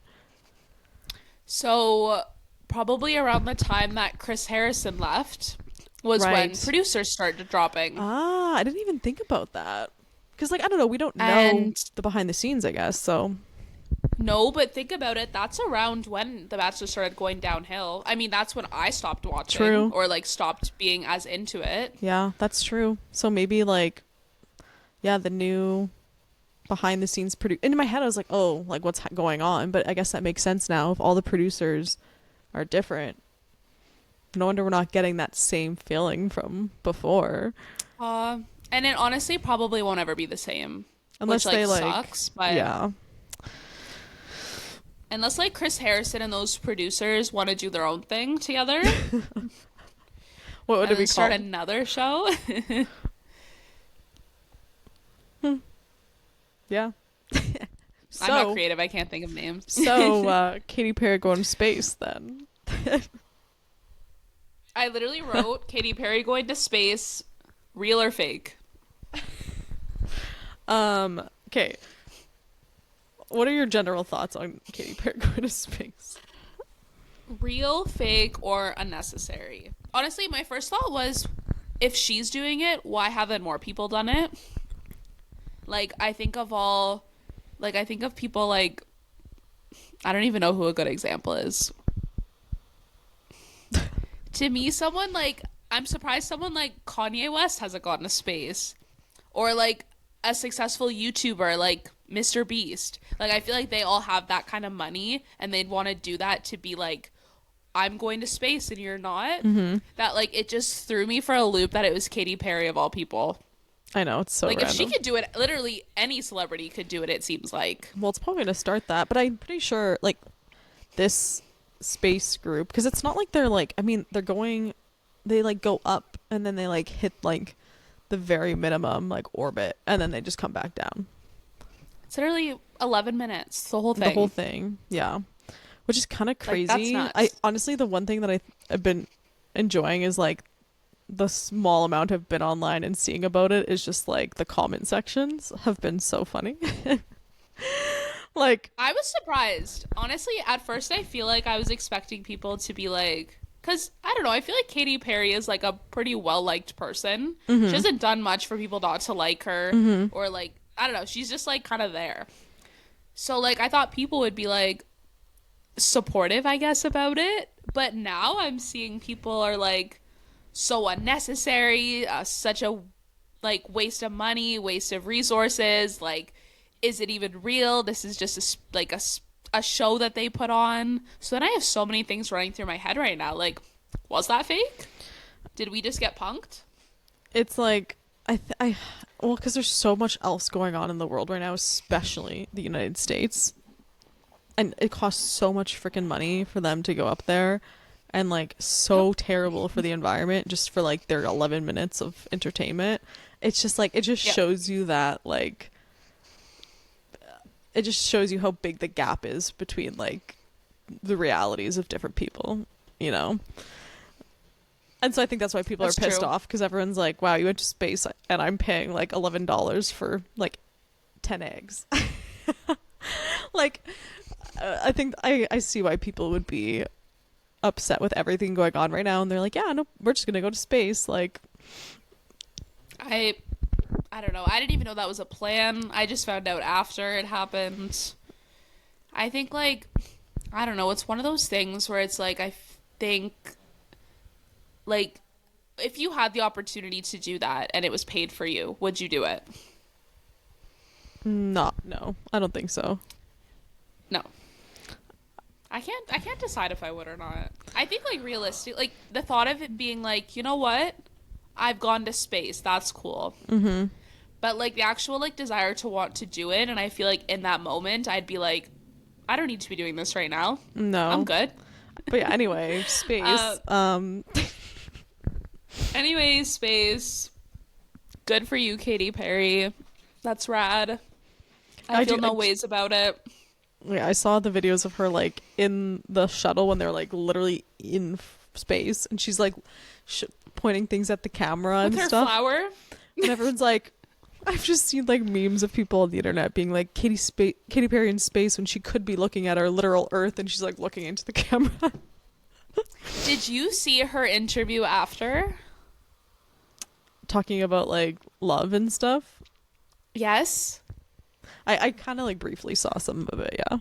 So probably around the time that Chris Harrison left was when Right. producers started dropping. Ah, I didn't even think about that. Because, like, I don't know, we don't know And the behind the scenes, I guess, so. no, but think about it. That's around when The Bachelor started going downhill. I mean, that's when I stopped watching. True. Or, like, stopped being as into it. Yeah, that's true. So maybe, like, yeah, the new behind the scenes in my head, I was like, oh, like, what's going on? But I guess that makes sense now. If all the producers are different, no wonder we're not getting that same feeling from before. And it honestly probably won't ever be the same. Unless which, like, they, like, sucks, but yeah. unless, like, Chris Harrison and those producers want to do their own thing together. What would and it be start called? another show. Yeah. I'm not creative. I can't think of names. So, Katy Perry going to space then. I literally wrote Katy Perry going to space, real or fake. Okay. What are your general thoughts on Katy Perry going to space? Real, fake, or unnecessary. Honestly, my first thought was, if she's doing it, why haven't more people done it? Like, I think of people like, I don't even know who a good example is. To me, someone like, I'm surprised someone like Kanye West hasn't gotten to space. Or like a successful YouTuber like Mr. Beast. Like, I feel like they all have that kind of money and they'd want to do that to be like, I'm going to space and you're not. Mm-hmm. That, like, it just threw me for a loop that it was Katy Perry of all people. I know, it's so like random. If she could do it, literally any celebrity could do it, it seems like. Well, it's probably going to start that, but I'm pretty sure, like, this space group, because it's not like they're, like, I mean, they, like, go up, and then they, like, hit, like, the very minimum, like, orbit, and then they just come back down. It's literally 11 minutes, the whole thing. The whole thing, yeah. Which is kind of crazy. Like, that's nuts. I honestly, the one thing that I've been enjoying is, like, the small amount I've been online and seeing about it is just like the comment sections have been so funny. Like, I was surprised. Honestly, at first I feel like I was expecting people to be like, because I don't know, I feel like Katy Perry is like a pretty well-liked person. mm-hmm. She hasn't done much for people not to like her, Mm-hmm. or like, I don't know, she's just like kind of there. So like I thought people would be like supportive, I guess, about it. But now I'm seeing people are like, so unnecessary, such a like waste of money, waste of resources. Like, is it even real? This is just a show that they put on. So then I have so many things running through my head right now. Like, was that fake? Did we just get punked? It's like well, because there's so much else going on in the world right now, especially the United States, and it costs so much freaking money for them to go up there. And, like, so terrible for the environment just for, like, their 11 minutes of entertainment. It's just, like, it just shows you that, like, it just shows you how big the gap is between, like, the realities of different people, you know? And so I think that's why people are pissed off, because everyone's like, wow, you went to space and I'm paying, like, $11 for, like, 10 eggs. Like, I think I see why people would be upset with everything going on right now, and they're like, yeah, no, we're just gonna go to space. Like, I don't know, I didn't even know that was a plan. I just found out after it happened. I think, like, I don't know, it's one of those things where it's like, I think, like, if you had the opportunity to do that and it was paid for you, would you do it? no, I don't think so. No. I can't decide if I would or not. I think, like, realistic, like, the thought of it being like, you know what? I've gone to space. That's cool. Mm-hmm. But, like, the actual, like, desire to want to do it, and I feel like in that moment, I'd be like, I don't need to be doing this right now. No. I'm good. But yeah, anyway, space. Anyways, space. Good for you, Katy Perry. That's rad. I feel no ways about it. Yeah, I saw the videos of her like in the shuttle when they're like literally in space, and she's like pointing things at the camera With and her stuff. flower. And everyone's like, I've just seen like memes of people on the internet being like Katy Perry in space when she could be looking at our literal Earth, and she's like looking into the camera. Did you see her interview after? Talking about like love and stuff. Yes. I kind of like briefly saw some of it, yeah.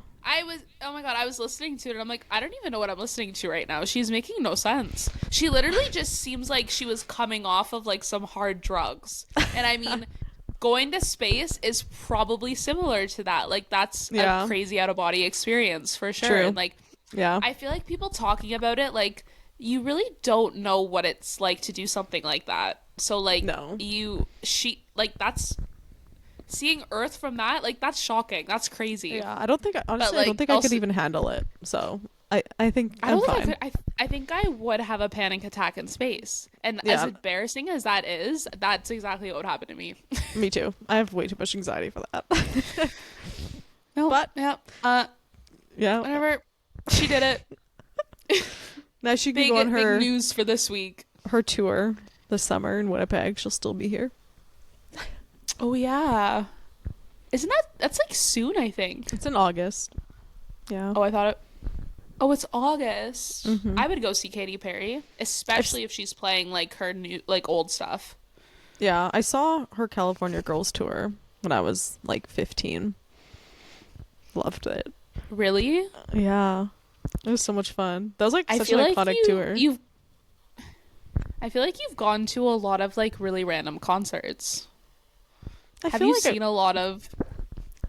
Oh my God, I was listening to it and I'm like, I don't even know what I'm listening to right now. She's making no sense. She literally just seems like she was coming off of like some hard drugs. And I mean, going to space is probably similar to that. Like that's a crazy out of body experience for sure. True. And like, yeah, I feel like people talking about it, like you really don't know what it's like to do something like that. So like, no. That's seeing Earth from that, like that's shocking. That's crazy. Yeah, I don't think honestly, like, I don't think I could even handle it. So I think I'm fine. I think I would have a panic attack in space. And as embarrassing as that is, that's exactly what would happen to me. Me too. I have way too much anxiety for that. No, but yeah, whatever. She did it. Now she can go on her big news for this week. Her tour this summer in Winnipeg. She'll still be here. Oh yeah, isn't that's like soon? I think it's in August. Yeah. Oh, I thought it. Oh, it's August. Mm-hmm. I would go see Katy Perry, especially if she's playing like her new, like old stuff. Yeah, I saw her California Girls tour when I was like 15. Loved it. Really? Yeah, it was so much fun. That was like such an iconic tour. I feel like you've gone to a lot of like really random concerts. Have you seen a lot of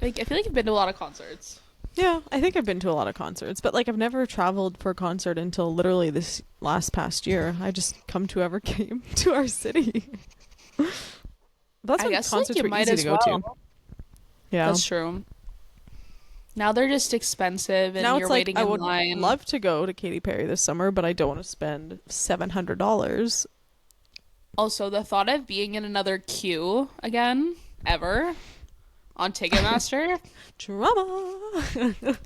like I feel like you've been to a lot of concerts. Yeah, I think I've been to a lot of concerts, but like I've never traveled for a concert until literally this past year. I just come to whoever came to our city. That's when concerts were easy to go to. Yeah, that's true. Now they're just expensive, and now you're waiting in line. I would love to go to Katy Perry this summer, but I don't want to spend $700. Also, the thought of being in another queue again, ever, on Ticketmaster. Drama.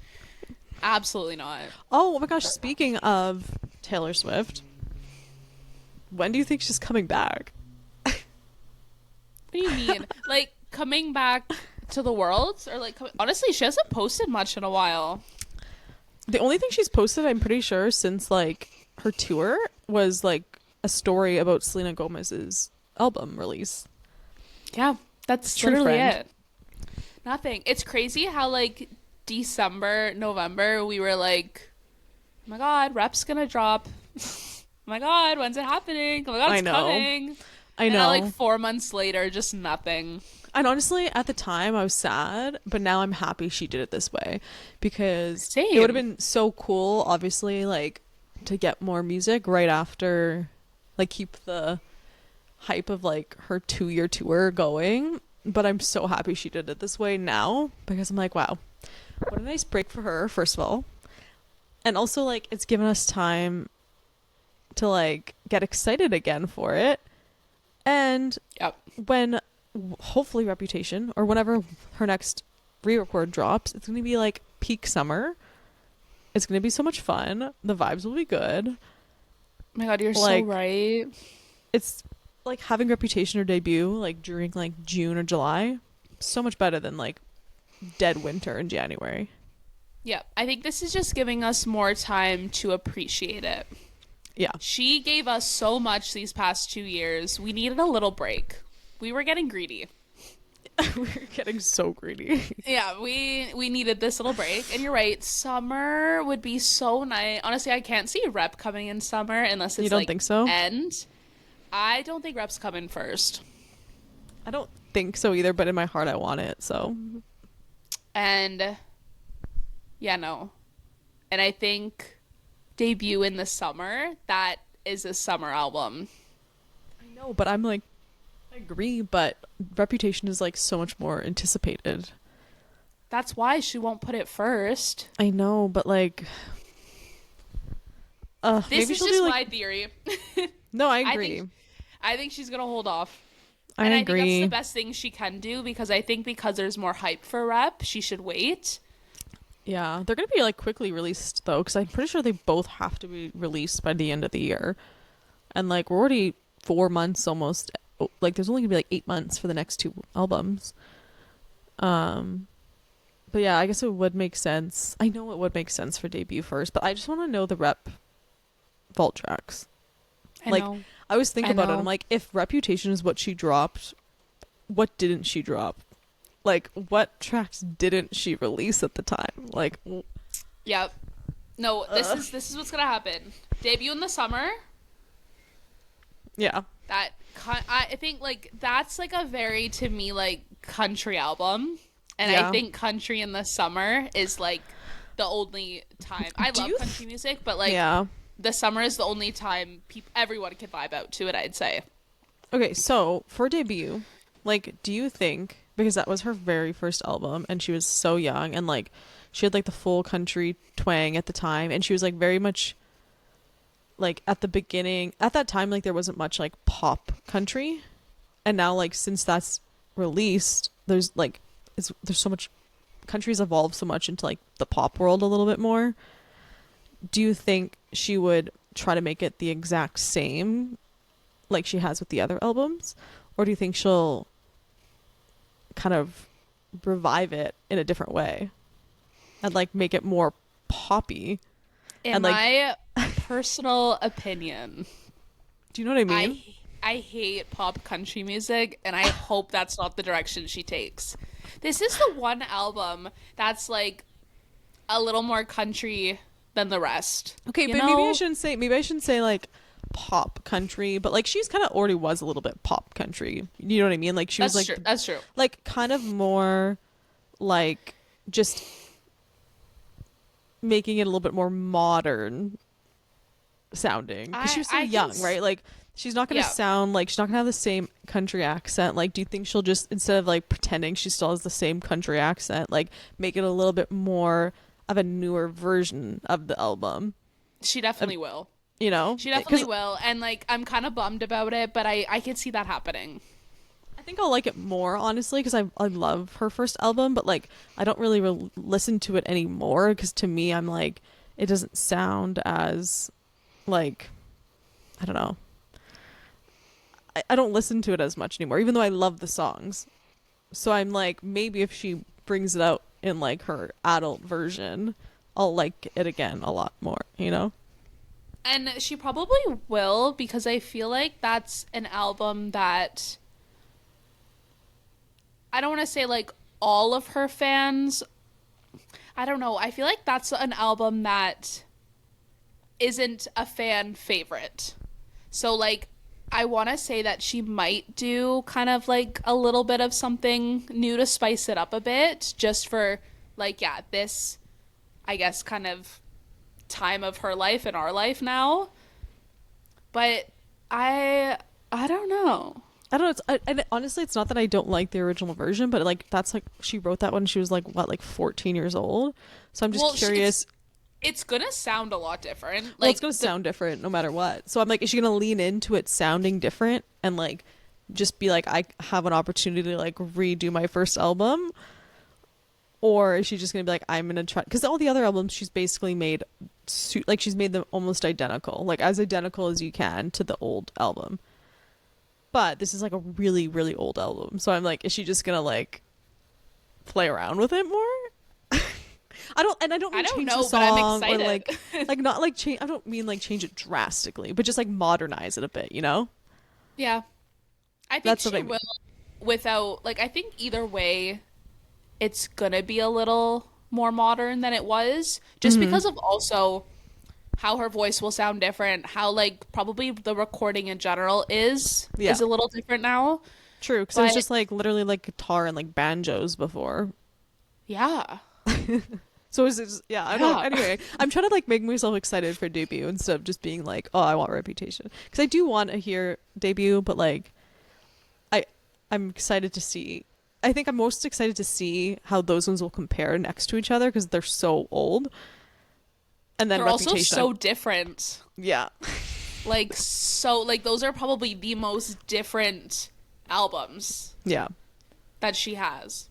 Absolutely not. Oh my gosh, speaking of Taylor Swift, when do you think she's coming back? What do you mean? Like, coming back to the world? Or like, honestly, she hasn't posted much in a while. The only thing she's posted, I'm pretty sure, since like her tour was like a story about Selena Gomez's album release. Yeah, that's True literally friend. it. Nothing. It's crazy how like December, November, we were like, oh my God, Rep's gonna drop. Oh my God, when's it happening? Oh my God, it's coming. I know. And like 4 months later, just nothing. And honestly, at the time, I was sad, but now I'm happy she did it this way because it would have been so cool, obviously, like to get more music right after, like keep the hype of like her 2-year tour going. But I'm so happy she did it this way now because I'm like, wow, what a nice break for her, first of all. And also, like, it's given us time to like get excited again for it. And when hopefully Reputation or whenever her next re-record drops, it's going to be like peak summer. It's going to be so much fun. The vibes will be good. Oh my God, you're like, so right. It's like having Reputation or debut like during like June or July. So much better than like dead winter in January. Yeah, I think this is just giving us more time to appreciate it. Yeah. She gave us so much these past 2 years. We needed a little break. We were getting greedy. We were getting so greedy. Yeah, we needed this little break. And you're right, summer would be so nice. Honestly, I can't see Rep coming in summer unless it's you don't like think so? End. I don't think Rep's coming first. I don't think so either, but in my heart I want it, so. And yeah, no. And I think debut in the summer, that is a summer album. I know, but I'm like, I agree, but Reputation is like so much more anticipated. That's why she won't put it first. I know, but like this is just my theory. No, I agree. I think she's gonna hold off. I And I think that's the agree. best thing she can do because I think because there's more hype for Rep, she should wait. Yeah, they're gonna be like quickly released though, because I'm pretty sure they both have to be released by the end of the year. And like we're already 4 months almost. Like there's only gonna be like 8 months for the next two albums. Um, but yeah, I guess it would make sense. I know it would make sense for debut first, but I just want to know the Rep vault tracks. I Like know. I was thinking I about it. know. I'm like, if Reputation is what she dropped, what didn't she drop? Like what tracks didn't she release at the time? Like, Yep. No, this is what's gonna happen. Debut in the summer. yeah, I think like that's like a very to me like country album, and I yeah. think country in the summer is like the only time I Do love you country music, but like Yeah. the summer is the only time everyone can vibe out to it. I'd say. Okay, so for debut, like, do you think, because that was her very first album and she was so young and like she had like the full country twang at the time and she was like very much like at the beginning, at that time, like there wasn't much like pop country. And now like since that's released, there's like there's so much, country's evolved so much into like the pop world a little bit more. Do you think she would try to make it the exact same like she has with the other albums, or do you think she'll kind of revive it in a different way and like make it more poppy? In And like, my personal opinion, do you know what I mean? I hate pop country music, and I hope that's not the direction she takes. This is the one album that's like a little more country than the rest. Okay, you but know? maybe I shouldn't say like pop country, but like she's kind of already was a little bit pop country. You know what I mean? Like she was That's like true. That's true. like kind of more like just making it a little bit more modern sounding because she was so I can young, right? Like she's not gonna Yeah. sound like she's not gonna have the same country accent. Like, do you think she'll just, instead of like pretending she still has the same country accent, like make it a little bit more of a newer version of the album? She definitely will. You know, She definitely 'Cause will. And like I'm kind of bummed about it, but I can see that happening. I think I'll like it more honestly because I love her first album, but like I don't really listen to it anymore because to me I'm like it doesn't sound as like, I don't know. I don't listen to it as much anymore, even though I love the songs. So I'm like, maybe if she brings it out in like her adult version, I'll like it again a lot more, you know? And she probably will because I feel like that's an album that I don't want to say like all of her fans. I don't know. I feel like that's an album that isn't a fan favorite. So like I want to say that she might do kind of like a little bit of something new to spice it up a bit just for like yeah, this I guess kind of time of her life and our life now. But I don't know. I don't know. And honestly, it's not that I don't like the original version, but like that's like she wrote that when she was like what, like 14 years old. So I'm just Well, curious. It's gonna sound a lot different. Well, Like it's gonna sound different no matter what. So I'm like, is she gonna lean into it sounding different and like just be like, I have an opportunity to like redo my first album, or is she just gonna be like, I'm gonna try? Because all the other albums she's basically made, like she's made them almost identical, like as identical as you can to the old album. But this is like a really, really old album. So I'm like, is she just gonna like play around with it more? I don't mean I don't change know, the but I'm song or excited. like not like change. I don't mean like change it drastically, but just like modernize it a bit, you know? yeah. I think That's what she I mean. will without like I think either way it's gonna be a little more modern than it was just because of also how her voice will sound different, how like probably the recording in general Yeah. is a little different now. True, because it was But just like literally like guitar and like banjos before. yeah. So it's just, yeah, I don't know. Yeah. Anyway, I'm trying to like make myself excited for debut instead of just being like, oh, I want Reputation, because I do want to hear debut, but like, I'm excited to see. I think I'm most excited to see how those ones will compare next to each other because they're so old. And then They're also Reputation, so different. yeah, Like so like those are probably the most different albums Yeah. that she has.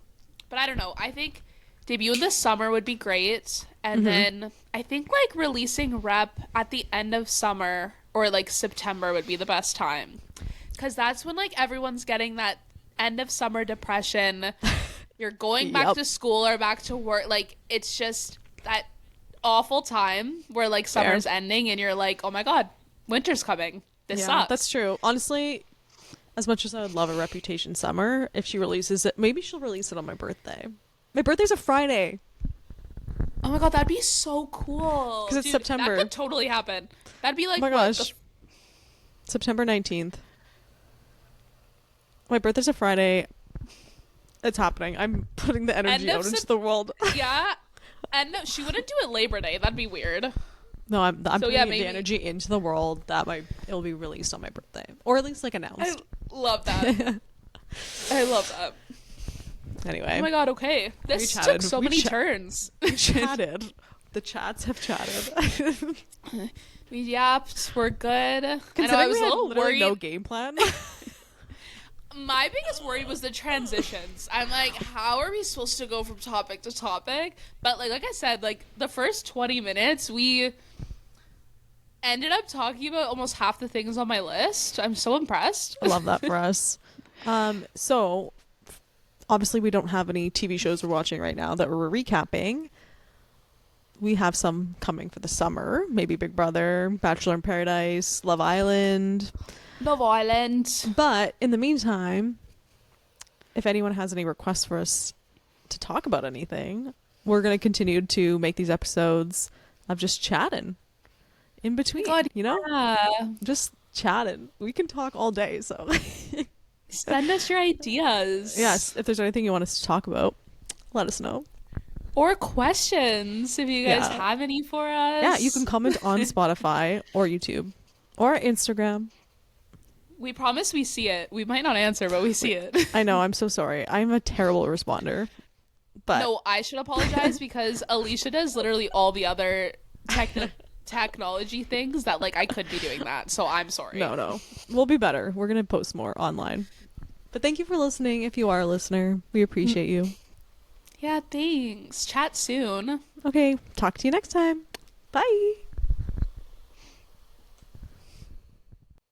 But I don't know. I think debut in the summer would be great. And Mm-hmm. then I think like releasing Rep at the end of summer or like September would be the best time. Because that's when like everyone's getting that end of summer depression. You're going back Yep. to school or back to work. Like it's just that awful time where like summer's ending and you're like, oh my God, winter's coming. This sucks. That's true. Honestly, as much as I would love a Reputation summer, if she releases it, maybe she'll release it on my birthday. My birthday's a Friday. Oh my God, that'd be so cool. 'Cause it's Dude, September. That could totally happen. That'd be like, Oh my what, gosh. September 19th. My birthday's a Friday. It's happening. I'm putting the energy out into the world. Yeah. And no, she wouldn't do it Labor Day. That'd be weird. No, I'm So, putting yeah, the maybe- energy into the world that it'll be released on my birthday. Or at least like I announced. love that. I love that. Anyway. Oh my God, okay. This took chatted. so We many cha- turns. We chatted. The chats have chatted. We yapped. We're good. I know Considering I was we a had little literally worried. no game plan. My biggest worry was the transitions. I'm like, how are we supposed to go from topic to topic? But like I said, like the first 20 minutes, we ended up talking about almost half the things on my list. I'm so impressed. I love that for us. So obviously we don't have any TV shows we're watching right now that we're recapping. We have some coming for the summer. Maybe Big Brother, Bachelor in Paradise, Love Island. Love Island. But in the meantime, if anyone has any requests for us to talk about anything, we're going to continue to make these episodes of just chatting in between, you know? Yeah. Just chatting. We can talk all day, so. Send us your ideas. Yes, if there's anything you want us to talk about, let us know. Or questions, if you guys Yeah. have any for us. Yeah, you can comment on Spotify or YouTube or Instagram. We promise we see it. We might not answer, but we see it. I know, I'm so sorry. I'm a terrible responder. But No, I should apologize because Alicia does literally all the other technology things that like I could be doing that. So I'm sorry. no. We'll be better. We're going to post more online. But thank you for listening. If you are a listener, we appreciate you. Yeah, thanks. Chat soon. Okay, talk to you next time. Bye.